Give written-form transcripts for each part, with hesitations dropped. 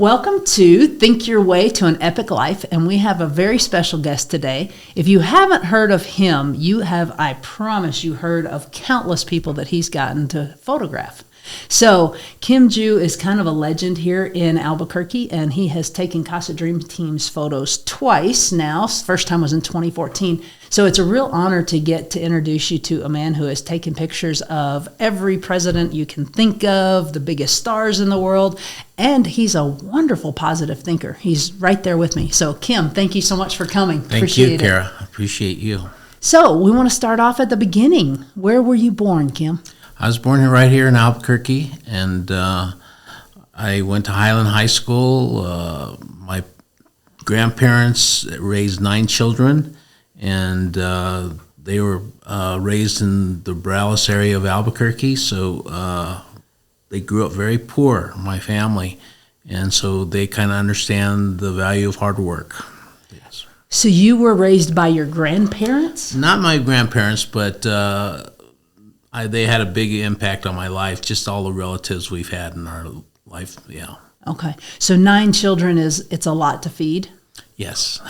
Welcome to Think Your Way to an Epic Life, and we have a very special guest today. If you haven't heard of him, you have, I promise you, heard of countless people that he's gotten to photograph. So Kim Ju is kind of a legend here in Albuquerque, and he has taken Casa Dream Team's photos twice now. First time was in 2014. So it's a real honor to get to introduce you to a man who has taken pictures of every president you can think of, the biggest stars in the world, and he's a wonderful positive thinker. He's right there with me. So Kim, thank you so much for coming. Thank you, Kara. I appreciate you. So we want to start off at the beginning. Where were you born, Kim? I was born right here in Albuquerque, and I went to Highland High School. My grandparents raised 9 children, and they were raised in the Browlis area of Albuquerque, so they grew up very poor, my family, and so they kind of understand the value of hard work. Yes. So you were raised by your grandparents? Not my grandparents, but they had a big impact on my life, just all the relatives we've had in our life, yeah. Okay, so 9 children it's a lot to feed? Yes.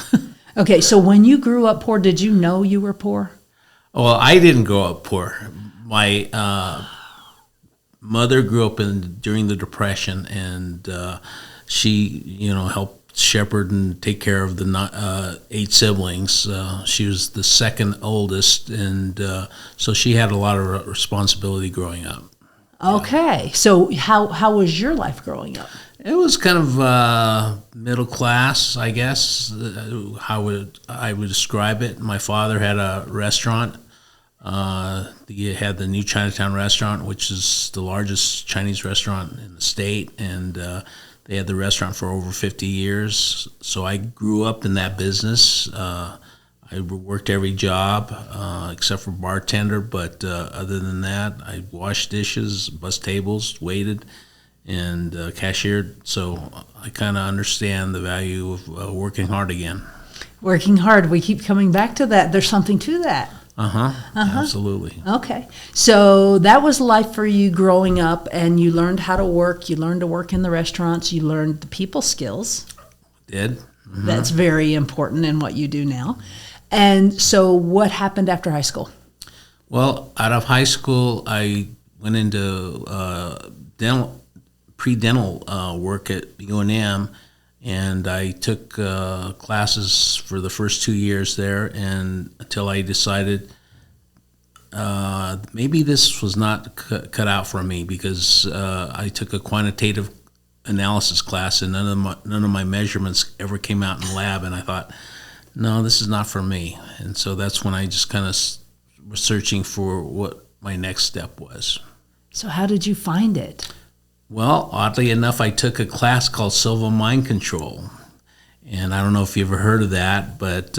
Okay, so when you grew up poor, did you know you were poor? Well, I didn't grow up poor. My mother grew up during the Depression, and she, helped shepherd and take care of the 8 siblings. She was the second oldest, and so she had a lot of responsibility growing up. Okay, so how was your life growing up? It was kind of middle class, I guess, how I would describe it. My father had a restaurant. He had the new Chinatown restaurant, which is the largest Chinese restaurant in the state, and they had the restaurant for over 50 years. So I grew up in that business. I worked every job except for bartender, but other than that, I washed dishes, bussed tables, waited, and cashiered. So I kind of understand the value of working hard again. Working hard. We keep coming back to that. There's something to that. Absolutely. Okay. So that was life for you growing up, and you learned how to work. You learned to work in the restaurants. You learned the people skills. Did. Mm-hmm. That's very important in what you do now. And so what happened after high school? Well, out of high school, I went into pre-dental work at UNM, and I took classes for the first 2 years there, and until I decided maybe this was not cut out for me, because I took a quantitative analysis class, and none of my measurements ever came out in the lab, and I thought, no, this is not for me. And so that's when I just kind of was searching for what my next step was. So how did you find it? Well, oddly enough, I took a class called Silva Mind Control. And I don't know if you ever heard of that, but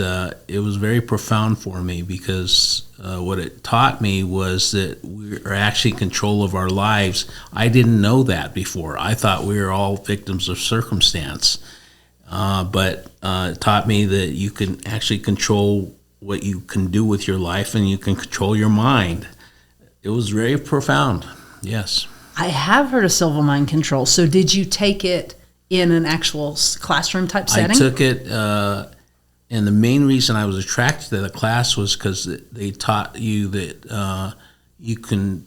it was very profound for me, because what it taught me was that we are actually in control of our lives. I didn't know that before. I thought we were all victims of circumstance. But it taught me that you can actually control what you can do with your life, and you can control your mind. It was very profound, yes. I have heard of Silva Mind Control. So did you take it in an actual classroom type setting? I took it, and the main reason I was attracted to the class was because they taught you that you can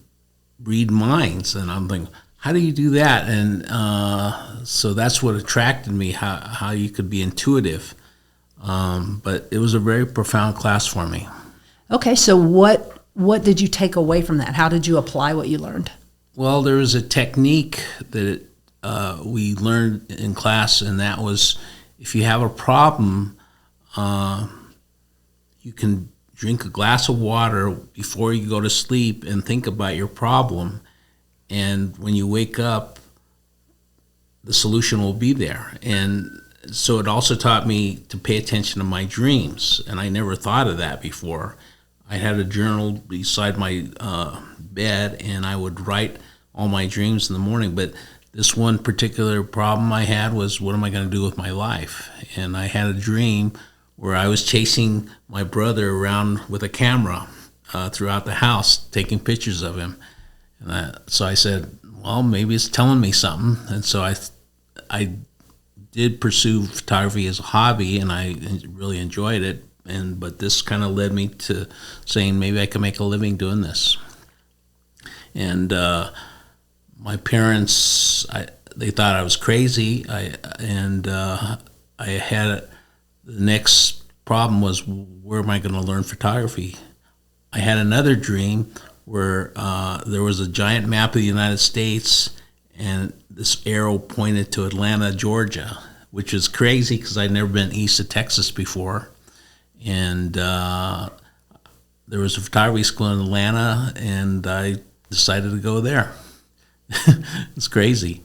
read minds. And I'm thinking, how do you do that? And so that's what attracted me, how you could be intuitive. But it was a very profound class for me. Okay, so what did you take away from that? How did you apply what you learned? Well, there was a technique that we learned in class, and that was, if you have a problem, you can drink a glass of water before you go to sleep and think about your problem. And when you wake up, the solution will be there. And so it also taught me to pay attention to my dreams, and I never thought of that before. I had a journal beside my bed, and I would write all my dreams in the morning. But this one particular problem I had was, what am I going to do with my life? And I had a dream where I was chasing my brother around with a camera throughout the house, taking pictures of him. And so I said, well, maybe it's telling me something. And so I did pursue photography as a hobby, and I really enjoyed it. But this kind of led me to saying maybe I could make a living doing this. And my parents, they thought I was crazy. I had the next problem was, where am I going to learn photography? I had another dream where there was a giant map of the United States, and this arrow pointed to Atlanta, Georgia, which is crazy because I'd never been east of Texas before. And there was a photography school in Atlanta, and I decided to go there. It's crazy.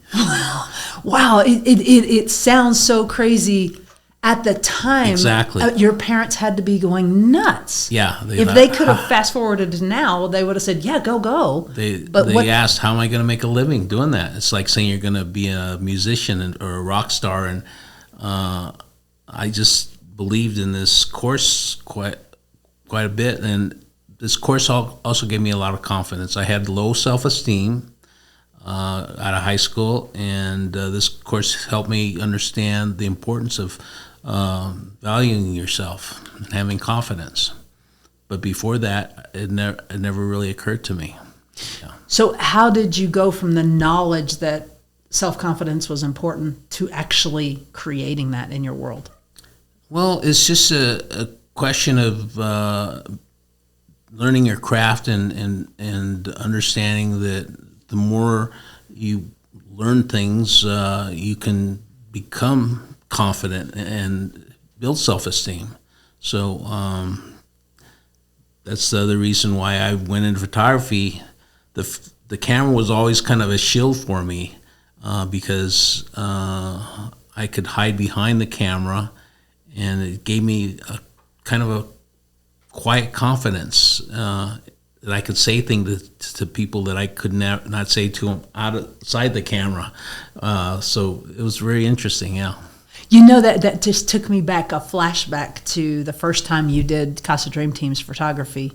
Wow, it sounds so crazy at the time. Exactly. Your parents had to be going nuts. Yeah. If they could have fast forwarded to now, they would have said, yeah, go. They asked, how am I going to make a living doing that? It's like saying you're going to be a musician or a rock star. And I just believed in this course quite a bit. And this course also gave me a lot of confidence. I had low self-esteem out of high school, and this course helped me understand the importance of valuing yourself and having confidence. But before that, it never really occurred to me. Yeah. So how did you go from the knowledge that self-confidence was important to actually creating that in your world? Well, it's just a question of learning your craft and understanding that the more you learn things, you can become confident and build self-esteem. So that's the other reason why I went into photography. The camera was always kind of a shield for me because I could hide behind the camera, and it gave me a kind of a quiet confidence that I could say things to people that I could not say to them outside the camera. So it was very interesting, yeah. You know, that just took me back, a flashback to the first time you did Casa Dream Team's photography,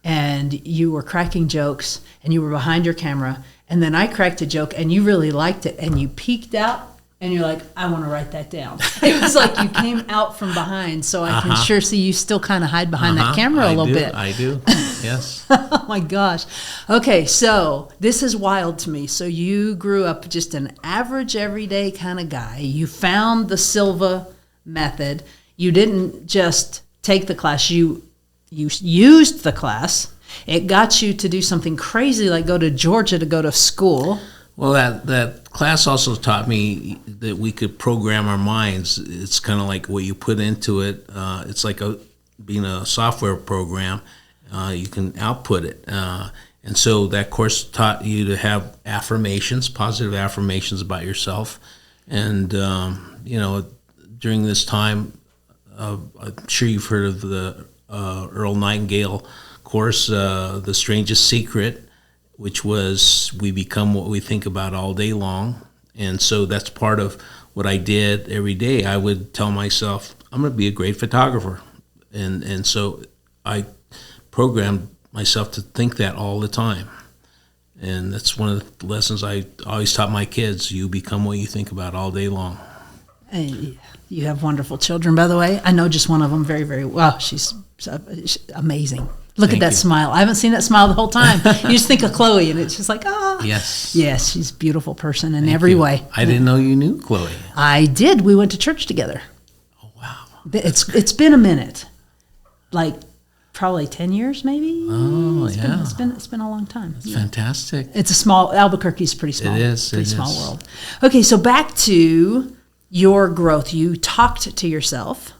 and you were cracking jokes, and you were behind your camera, and then I cracked a joke, and you really liked it, and you peeked out, and you're like, I want to write that down. It was like you came out from behind, so I can sure see you still kind of hide behind that camera a little bit. I do, yes. Oh my gosh. Okay, so this is wild to me. So you grew up just an average, everyday kind of guy. You found the Silva method. You didn't just take the class. You used the class. It got you to do something crazy like go to Georgia to go to school. Well, that class also taught me that we could program our minds. It's kind of like what you put into it. It's like being a software program. You can output it. And so that course taught you to have affirmations, positive affirmations about yourself. And, during this time, I'm sure you've heard of the Earl Nightingale course, The Strangest Secret, which was we become what we think about all day long. And so that's part of what I did every day. I would tell myself, I'm going to be a great photographer. And so I programmed myself to think that all the time. And that's one of the lessons I always taught my kids. You become what you think about all day long. Hey, you have wonderful children, by the way. I know just one of them very, very well. She's amazing. Look at that smile. I haven't seen that smile the whole time. You just think of Chloe, and it's just like, Yes. Yes, she's a beautiful person in every way. I didn't know you knew Chloe. I did. We went to church together. Oh, wow. It's been a minute. Like probably 10 years, maybe. Oh, yeah. It's been a long time. That's fantastic. It's a small, Albuquerque's pretty small. It is. Pretty small world. Okay, so back to your growth. You talked to yourself,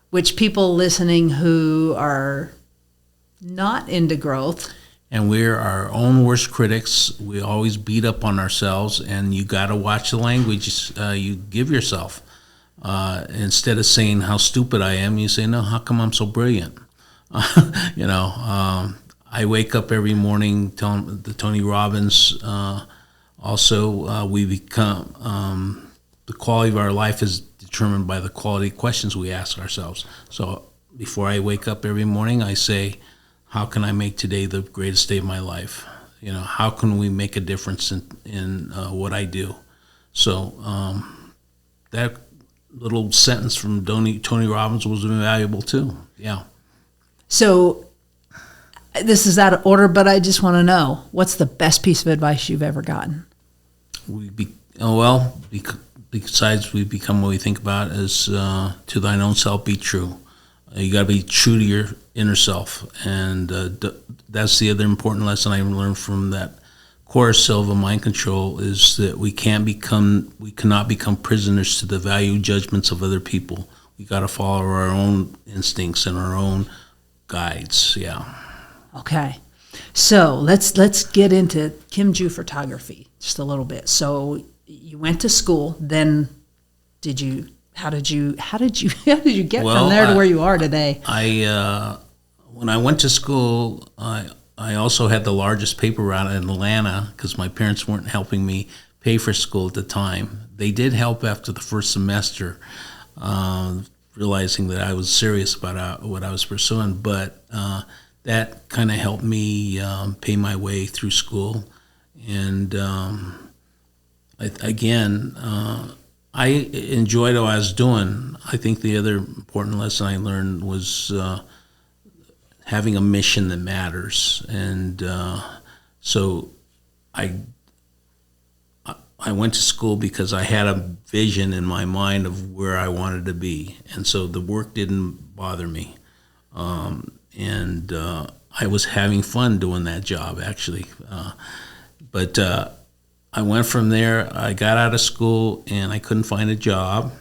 which people listening who are not into growth. And we're our own worst critics. We always beat up on ourselves, and you got to watch the language you give yourself. Instead of saying how stupid I am, you say, no, how come I'm so brilliant? I wake up every morning telling the Tony Robbins. We become the quality of our life is determined by the quality of questions we ask ourselves. So before I wake up every morning, I say, how can I make today the greatest day of my life? How can we make a difference in what I do? So that little sentence from Tony Robbins was invaluable too. Yeah. So this is out of order, but I just want to know, what's the best piece of advice you've ever gotten? Besides we become what we think about as to thine own self be true. You got to be true to your inner self, and that's the other important lesson I learned from that course, Silva Mind Control, is that we cannot become prisoners to the value judgments of other people. We got to follow our own instincts and our own guides. Yeah. Okay. So let's get into Kim Ju photography just a little bit. So you went to school, then how did you get from there to where you are today? When I went to school, I also had the largest paper route in Atlanta because my parents weren't helping me pay for school at the time. They did help after the first semester, realizing that I was serious about what I was pursuing, but that kind of helped me pay my way through school. And I enjoyed what I was doing. I think the other important lesson I learned was having a mission that matters. And so I went to school because I had a vision in my mind of where I wanted to be. And so the work didn't bother me. And I was having fun doing that job, actually. But I went from there. I got out of school, and I couldn't find a job.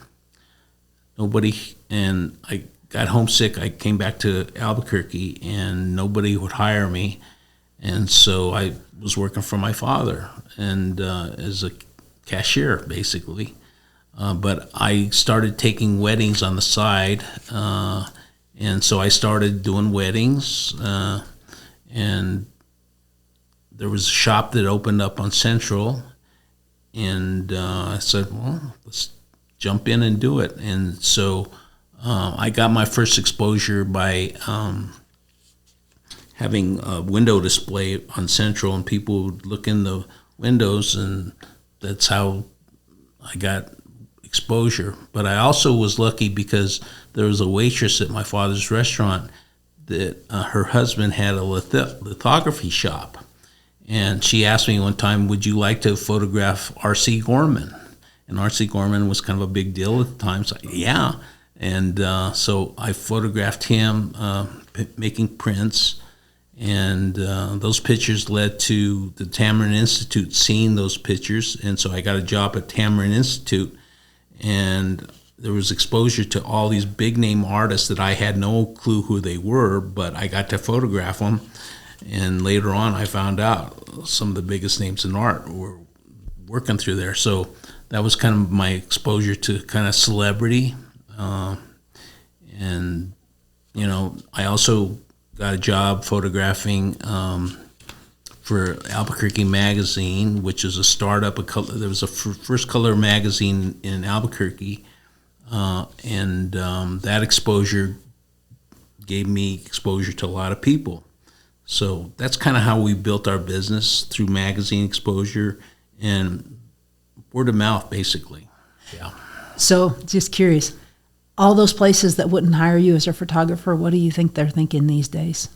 And I got homesick. I came back to Albuquerque, and nobody would hire me. And so I was working for my father, and as a cashier, basically. But I started taking weddings on the side, and so I started doing weddings, and there was a shop that opened up on Central, and I said, well, let's jump in and do it. And so I got my first exposure by having a window display on Central, and people would look in the windows, and that's how I got exposure. But I also was lucky because there was a waitress at my father's restaurant that her husband had a lithography shop. And she asked me one time, would you like to photograph R.C. Gorman? And R.C. Gorman was kind of a big deal at the time. So yeah. And so I photographed him making prints. And those pictures led to the Tamarind Institute seeing those pictures. And so I got a job at Tamarind Institute. And there was exposure to all these big name artists that I had no clue who they were, but I got to photograph them. And later on, I found out some of the biggest names in art were working through there. So that was kind of my exposure to kind of celebrity. And, you know, I also got a job photographing for Albuquerque magazine, which is a startup. There was a first color magazine in Albuquerque. And that exposure gave me exposure to a lot of people. So that's kind of how we built our business, through magazine exposure and word of mouth, basically. Yeah. So just curious, all those places that wouldn't hire you as a photographer, what do you think they're thinking these days?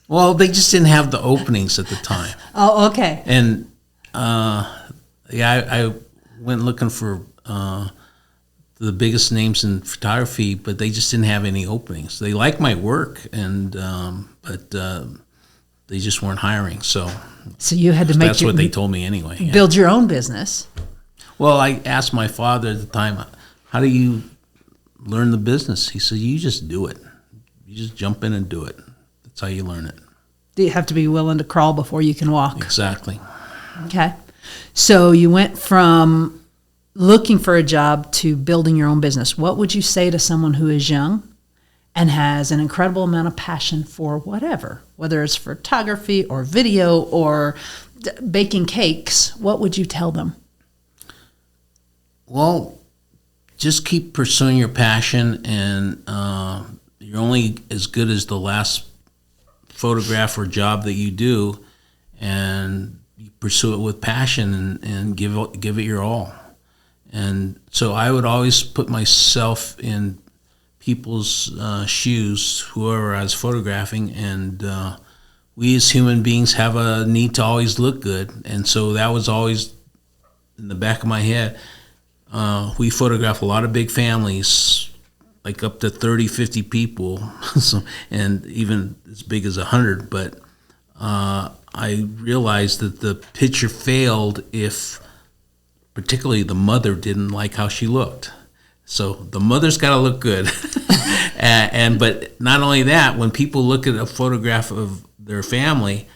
Well, they just didn't have the openings at the time. Oh, okay. And I went looking for the biggest names in photography, but they just didn't have any openings. They liked my work, and but they just weren't hiring. So you had to make that's what they told me anyway. Build your own business. Well, I asked my father at the time, how do you learn the business? He said, you just do it. You just jump in and do it. That's how you learn it. Do you have to be willing to crawl before you can walk? Exactly. Okay. So you went from looking for a job to building your own business. What would you say to someone who is young and has an incredible amount of passion for whatever, whether it's photography or video or baking cakes? What would you tell them? Well, just keep pursuing your passion, and you're only as good as the last photograph or job that you do, and you pursue it with passion and give it your all. And so I would always put myself in people's shoes, whoever I was photographing, and we as human beings have a need to always look good, and so that was always in the back of my head. We photograph a lot of big families, like up to 30, 50 people, so, and even as big as 100, but I realized that the picture failed if particularly the mother didn't like how she looked. So the mother's got to look good. But not only that, when people look at a photograph of their family,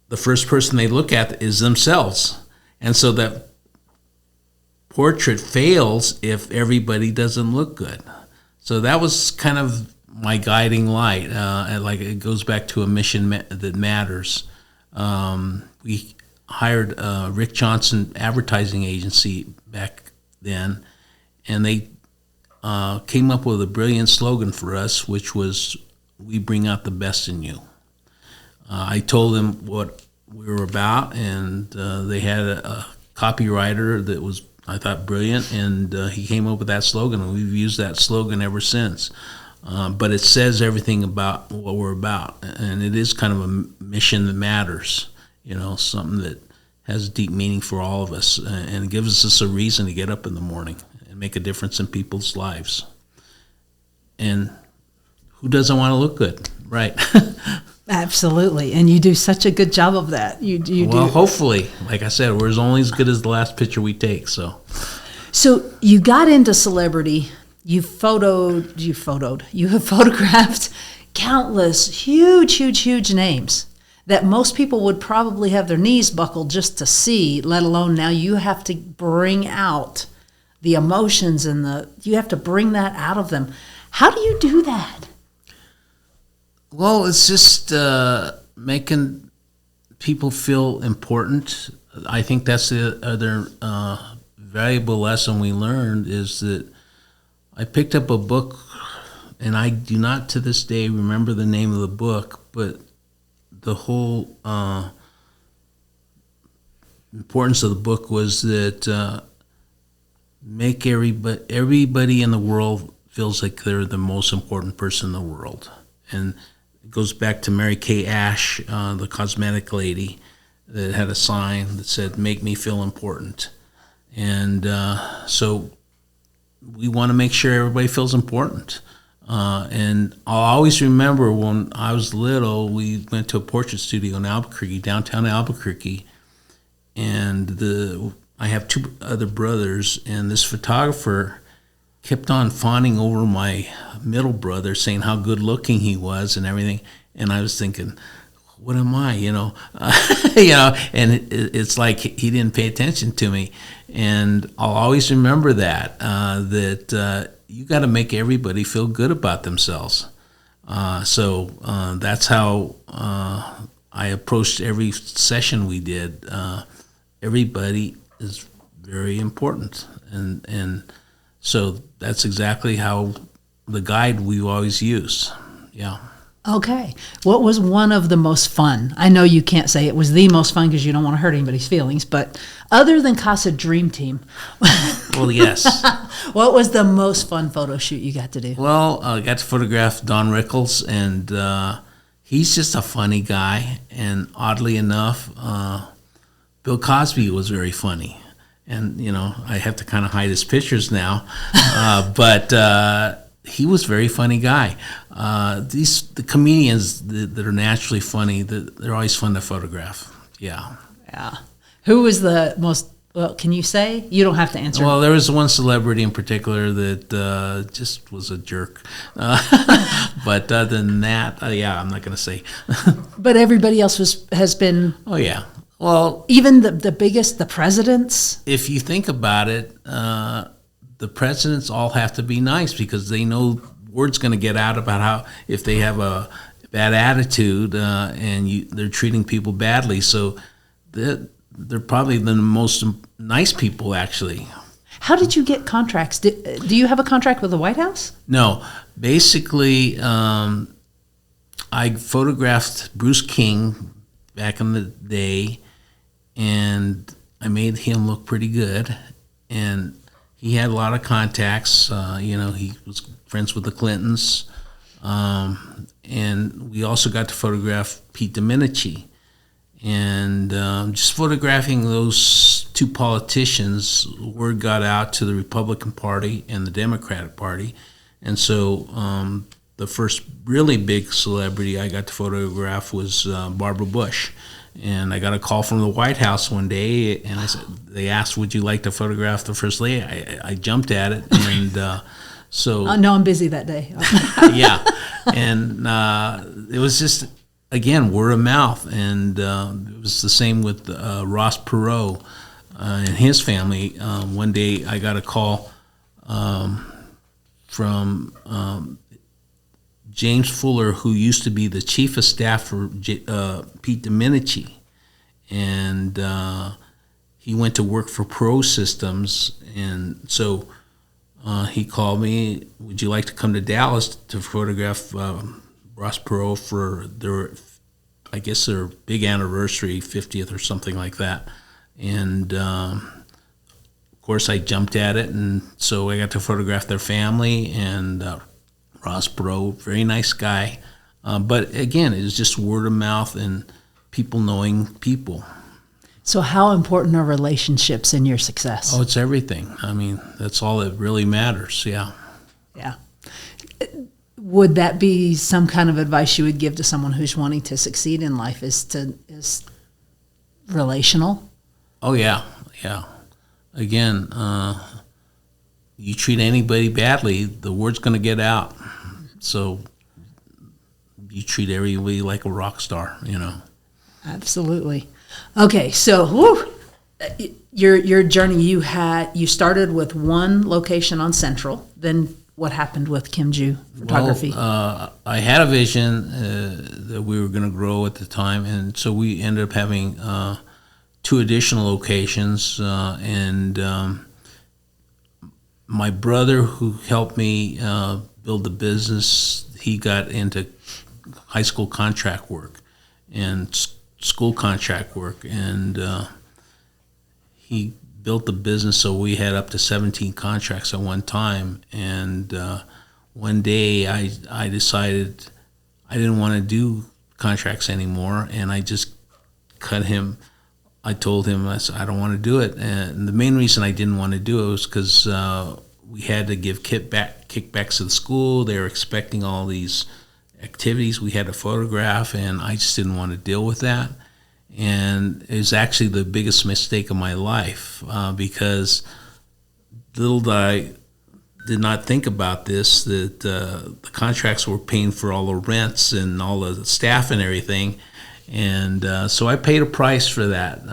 the first person they look at is themselves. And so that portrait fails if everybody doesn't look good. So that was kind of my guiding light. Like it goes back to a mission that matters. We hired Rick Johnson advertising agency back then, and they came up with a brilliant slogan for us, which was, "We bring out the best in you." I told them what we were about, and they had a copywriter that was, I thought, brilliant, and he came up with that slogan, and we've used that slogan ever since. But it says everything about what we're about, and it is kind of a mission that matters, something that has deep meaning for all of us, and gives us a reason to get up in the morning and make a difference in people's lives. And who doesn't want to look good, right? Absolutely, and you do such a good job of that. You Well, do. hopefully, like I said, we're only as good as the last picture we take. So You got into celebrity. You have photographed countless huge names that most people would probably have their knees buckled just to see, let alone now you have to bring out the emotions and you have to bring that out of them. How do you do that? Well, it's just making people feel important. I think that's the other valuable lesson we learned, is that I picked up a book, and I do not to this day remember the name of the book, but the whole importance of the book was that make everybody in the world feels like they're the most important person in the world. And it goes back to Mary Kay Ash, the cosmetic lady, that had a sign that said, "Make me feel important." And so we want to make sure everybody feels important. And I'll always remember when I was little, we went to a portrait studio in Albuquerque, downtown Albuquerque, and I have two other brothers, and this photographer kept on fawning over my middle brother, saying how good looking he was and everything. And I was thinking, what am I, and it's like he didn't pay attention to me. And I'll always remember that you got to make everybody feel good about themselves. So that's how I approached every session we did. Everybody is very important, and so that's exactly how the guide we always use. Yeah. Okay. What was one of the most fun? I know you can't say it was the most fun because you don't want to hurt anybody's feelings, but other than Casa Dream Team. Well, yes. What was the most fun photo shoot you got to do? Well, I got to photograph Don Rickles, and he's just a funny guy. And oddly enough, Bill Cosby was very funny. And, I have to kind of hide his pictures now. But he was a very funny guy. The comedians that are naturally funny, they're always fun to photograph. Yeah. Yeah. Who was the most, well, can you say? You don't have to answer. Well, there was one celebrity in particular that just was a jerk. But other than that, yeah, I'm not going to say. But everybody else has been. Oh, yeah. Well, even the biggest, the presidents. If you think about it, the presidents all have to be nice because they know word's going to get out about how if they have a bad attitude and they're treating people badly. So they're probably the most nice people, actually. How did you get contracts? Do you have a contract with the White House? No. Basically, I photographed Bruce King back in the day, and I made him look pretty good. And he had a lot of contacts. He was friends with the Clintons. And we also got to photograph Pete Domenici. And just photographing those two politicians, word got out to the Republican Party and the Democratic Party. And so the first really big celebrity I got to photograph was Barbara Bush. And I got a call from the White House one day, and they asked, would you like to photograph the First Lady? I jumped at it, and so... No, I'm busy that day. Yeah, and it was just, again, word of mouth, and it was the same with Ross Perot and his family. One day I got a call from James Fuller, who used to be the chief of staff for Pete Domenici, and he went to work for Pro Systems, and so he called me, would you like to come to Dallas to photograph Ross Perot for their big anniversary, 50th or something like that, and of course I jumped at it, and so I got to photograph their family, and Ross Perot, very nice guy. But again, it was just word of mouth and people knowing people. So how important are relationships in your success? Oh, it's everything. I mean, that's all that really matters, yeah. Yeah. Would that be some kind of advice you would give to someone who's wanting to succeed in life, is relational? Oh, yeah. Again, you treat anybody badly, the word's going to get out. So you treat everybody like a rock star, Absolutely. Okay, so your journey, you started with one location on Central. Then what happened with Kim Ju Photography? Well, I had a vision that we were going to grow at the time, and so we ended up having 2 additional locations, and my brother, who helped me build the business, he got into high school contract work and school contract work, and he built the business so we had up to 17 contracts at one time. And one day I decided I didn't want to do contracts anymore, and I just cut him. I told him, I said, I don't want to do it. And the main reason I didn't want to do it was because we had to give kickbacks to the school. They were expecting all these activities we had to photograph, and I just didn't want to deal with that. And it was actually the biggest mistake of my life, because little did I did not think about this, that the contracts were paying for all the rents and all the staff and everything. And so I paid a price for that,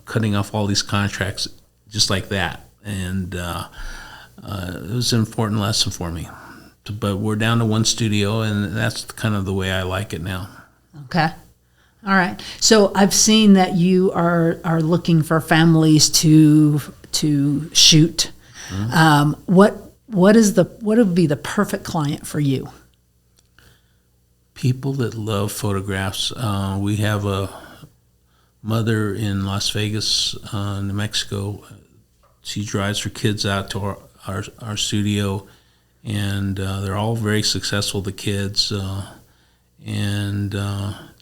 cutting off all these contracts just like that. And it was an important lesson for me. But we're down to one studio, and that's kind of the way I like it now. Okay. All right. So I've seen that you are looking for families to shoot. Mm-hmm. What would be the perfect client for you? People that love photographs. We have a mother in Las Vegas, New Mexico. She drives her kids out to our studio, and they're all very successful, the kids, and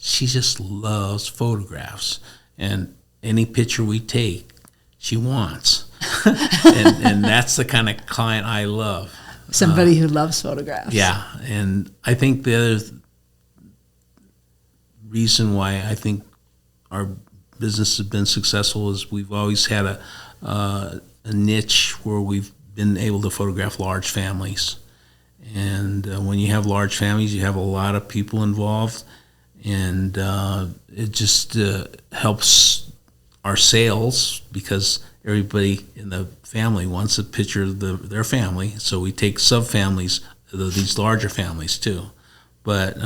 she just loves photographs, and any picture we take, she wants. and that's the kind of client I love. Somebody who loves photographs. Yeah, and I think the other reason why I think our business has been successful is we've always had a niche where we've been able to photograph large families. And when you have large families, you have a lot of people involved, and it just helps our sales, because everybody in the family wants a picture of their family. So we take sub-families, these larger families too. But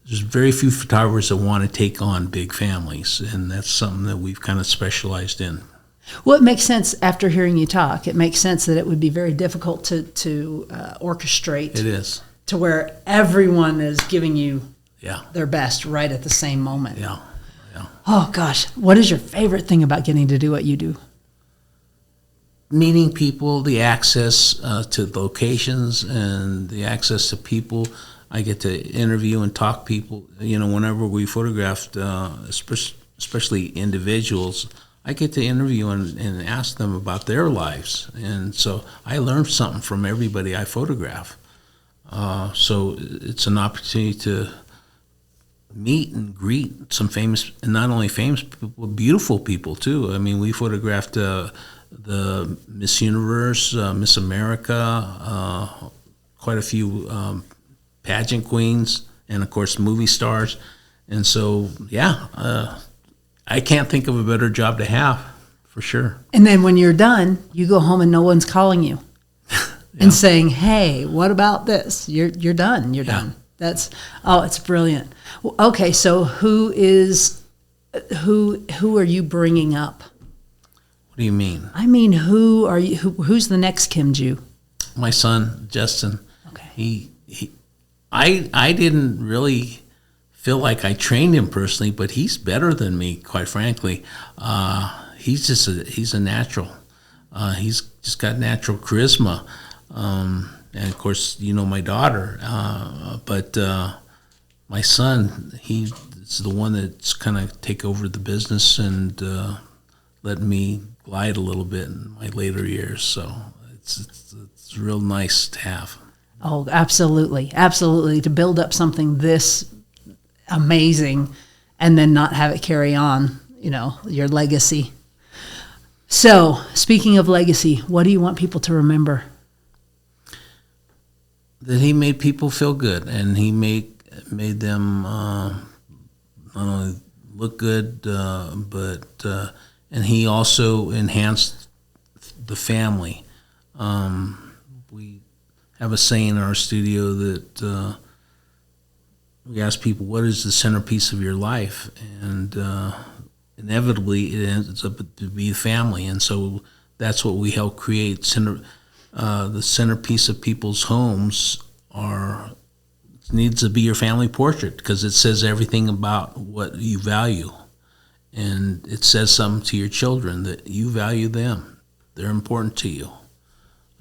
there's very few photographers that want to take on big families, and that's something that we've kind of specialized in. Well, it makes sense after hearing you talk. It makes sense that it would be very difficult to orchestrate. It is. To where everyone is giving you Yeah. their best right at the same moment. Yeah. Yeah. Oh, gosh. What is your favorite thing about getting to do what you do? meeting people, the access to locations and the access to people. I get to interview and talk people. Whenever we photographed, especially individuals, I get to interview and ask them about their lives. And so I learn something from everybody I photograph. So it's an opportunity to meet and greet some famous, and not only famous people, beautiful people too. I mean, we photographed the Miss Universe, Miss America, quite a few pageant queens, and of course movie stars. And so, I can't think of a better job to have, for sure. And then when you're done, you go home and no one's calling you and saying, "Hey, what about this?" You're done. You're done. It's brilliant. Well, okay, so who are you bringing up? What do you mean? I mean, who's the next Kim Ju? My son, Justin. Okay. I didn't really feel like I trained him personally, but he's better than me, quite frankly. He's a natural. He's just got natural charisma. And of course, my daughter. But my son, he's the one that's kind of take over the business and let me glide a little bit in my later years. So it's real nice to have. Oh, absolutely. Absolutely. To build up something this amazing and then not have it carry on, your legacy. So, speaking of legacy, what do you want people to remember? That he made people feel good, and he made them not only look good, but and he also enhanced the family. We have a saying in our studio that we ask people, what is the centerpiece of your life? And inevitably it ends up to be family. And so that's what we help create. The centerpiece of people's homes needs to be your family portrait, because it says everything about what you value. And it says something to your children that you value them. They're important to you.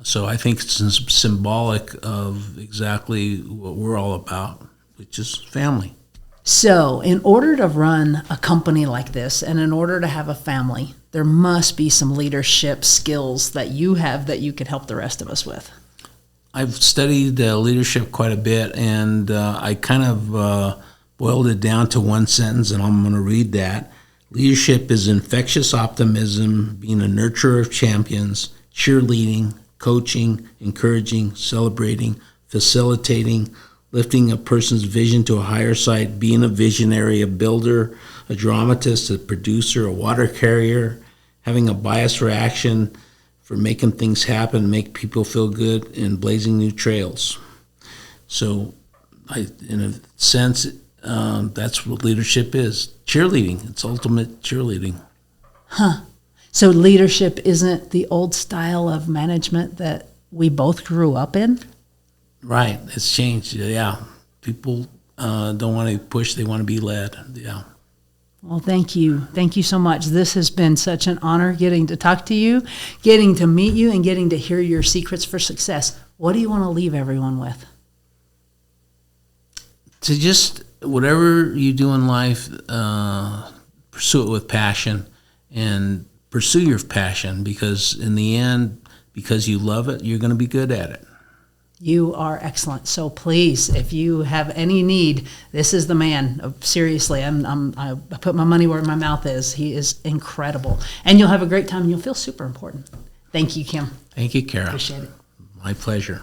So I think it's symbolic of exactly what we're all about, which is family. So in order to run a company like this and in order to have a family, there must be some leadership skills that you have that you could help the rest of us with. I've studied leadership quite a bit, and I kind of boiled it down to one sentence, and I'm going to read that. Leadership is infectious optimism, being a nurturer of champions, cheerleading, coaching, encouraging, celebrating, facilitating, lifting a person's vision to a higher side, being a visionary, a builder, a dramatist, a producer, a water carrier, having a bias for action, for making things happen, make people feel good, and blazing new trails. So, in a sense, that's what leadership is. Cheerleading. It's ultimate cheerleading. Huh. So leadership isn't the old style of management that we both grew up in? Right. It's changed. Yeah. People don't want to push. They want to be led. Yeah. Well, thank you. Thank you so much. This has been such an honor getting to talk to you, getting to meet you, and getting to hear your secrets for success. What do you want to leave everyone with? To just, whatever you do in life, pursue it with passion, and pursue your passion, because in the end, because you love it, you're going to be good at it. You are excellent. So please, if you have any need, this is the man. Seriously, I put my money where my mouth is. He is incredible. And you'll have a great time, and you'll feel super important. Thank you, Kim. Thank you, Kara. Appreciate it. My pleasure.